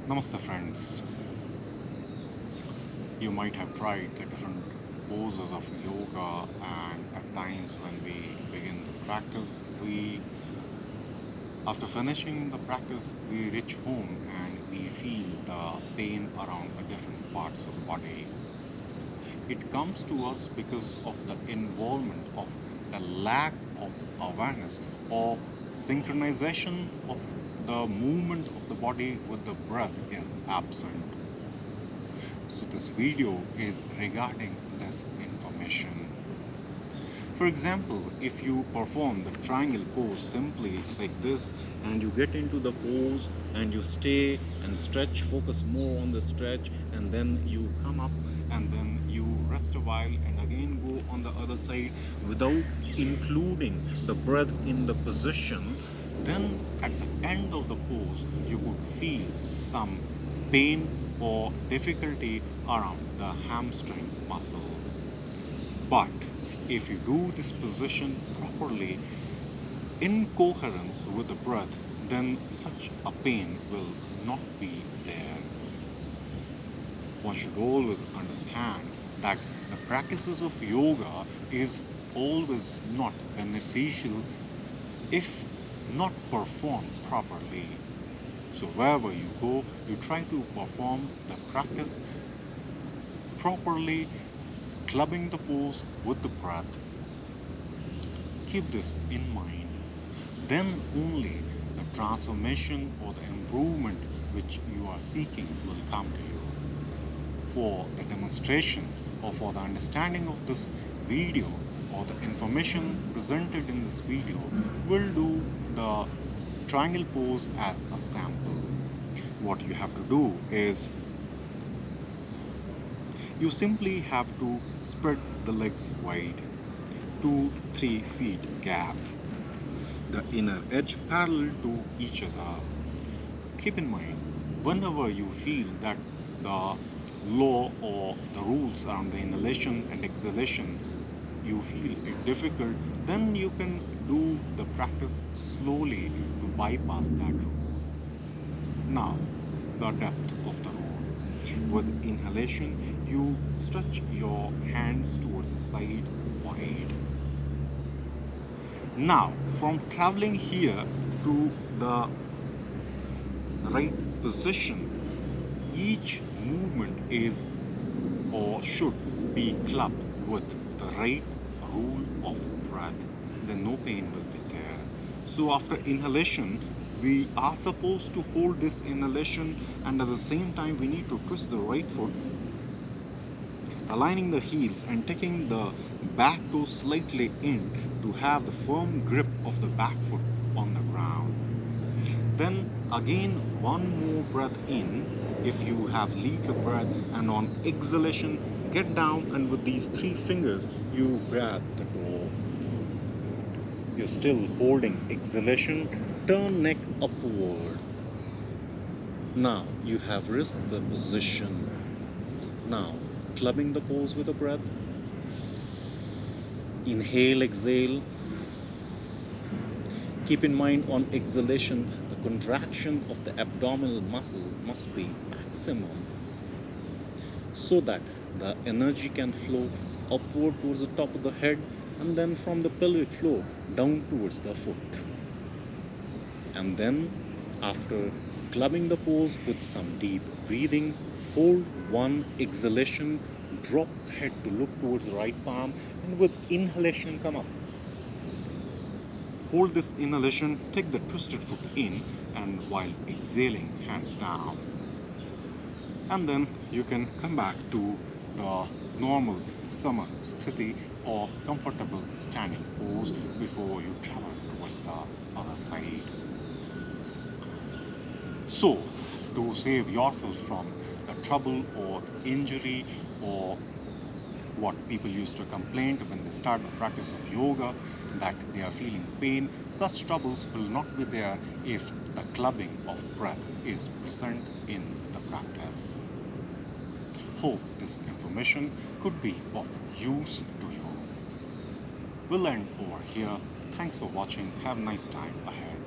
Namaste friends. You might have tried the different poses of yoga, and at times when we begin the practice, after finishing the practice, we reach home and we feel the pain around the different parts of the body. It comes to us because of the involvement of the lack of awareness or synchronization of the movement of the body with the breath is absent. So this video is regarding this information. For example, if you perform the triangle pose simply like this and you get into the pose and you stay and stretch, focus more on the stretch, and then you come up and then you rest a while and again go on the other side without including the breath in the position, then at the end of the pose you could feel some pain or difficulty around the hamstring muscle. But if you do this position properly in coherence with the breath, then such a pain will not be there. One should always understand that the practices of yoga is always not beneficial if not performed properly. So wherever you go, you try to perform the practice properly, clubbing the pose with the breath. Keep this in mind. Then only the transformation or the improvement which you are seeking will come to you. For the demonstration or for the understanding of this video or the information presented in this video, we'll do the triangle pose as a sample. What you have to do is you simply have to spread the legs wide, 2-3 feet gap, the inner edge parallel to each other. Keep in mind, whenever you feel that the law or the rules around the inhalation and exhalation, you feel it difficult, then you can do the practice slowly to bypass that rule. Now, the depth of the rule. With inhalation, you stretch your hands towards the side wide. Now, from traveling here to the right position, each movement is or should be clubbed with the right rule of breath. Then no pain will be there. So after inhalation, we are supposed to hold this inhalation, and at the same time we need to twist the right foot, aligning the heels and taking the back toe slightly in to have the firm grip of the back foot on the ground. Then again one more breath in if you have leaked the breath, and on exhalation get down and with these 3 fingers you grab the toe. You're still holding exhalation, turn neck upward. Now you have reached the position. Now clubbing the pose with the breath. Inhale, exhale. Keep in mind on exhalation, the contraction of the abdominal muscle must be maximum so that the energy can flow upward towards the top of the head and then from the pelvic floor down towards the foot. And then after clubbing the pose with some deep breathing, hold one exhalation, drop head to look towards the right palm, and with inhalation come up. Hold this inhalation, take the twisted foot in, and while exhaling, hands down. And then you can come back to the normal sama sthiti or comfortable standing pose before you travel towards the other side. So, to save yourself from the trouble or injury or what people used to complain when they start the practice of yoga, that they are feeling pain, such troubles will not be there if the clubbing of breath is present in the practice. Hope this information could be of use to you. We'll end over here. Thanks for watching. Have a nice time ahead.